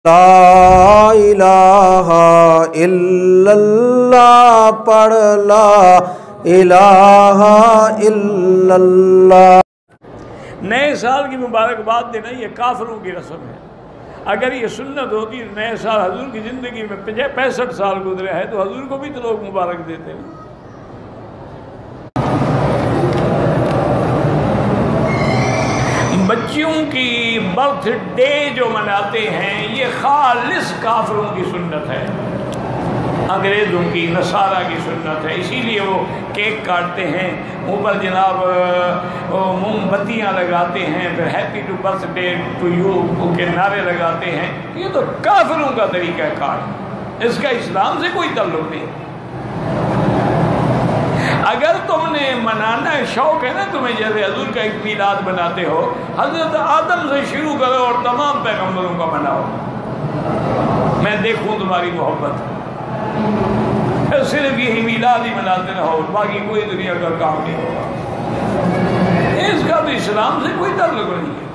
لا الہ الا اللہ پڑھ لا الہ الا اللہ۔ نئے سال کی مبارکباد دینا یہ کافروں کی رسم ہے۔ اگر یہ سنت ہوتی نئے سال، حضور کی زندگی میں 65 سال گزرے ہیں تو حضور کو بھی تو لوگ مبارک دیتے ہیں۔ بچیوں کی برتھ ڈے جو مناتے ہیں یہ خالص کافروں کی سنت ہے، انگریزوں کی، نصارہ کی سنت ہے۔ اسی لیے وہ کیک کاٹتے ہیں، اوپر جناب موم بتیاں لگاتے ہیں، پھر happy to birthday to you کے نعرے لگاتے ہیں۔ یہ تو کافروں کا طریقہ کار، اس کا اسلام سے کوئی تعلق نہیں۔ اگر تم نے منانا شوق ہے نا تمہیں، جیسے حضور کا ایک میلاد مناتے ہو، حضرت آدم سے شروع کرو اور تمام پیغمبروں کا مناؤ، میں دیکھوں تمہاری محبت۔ صرف یہی میلاد ہی مناتے رہو، باقی کوئی دنیا کا کام نہیں ہوگا، اس کا تو اسلام سے کوئی تعلق نہیں ہے۔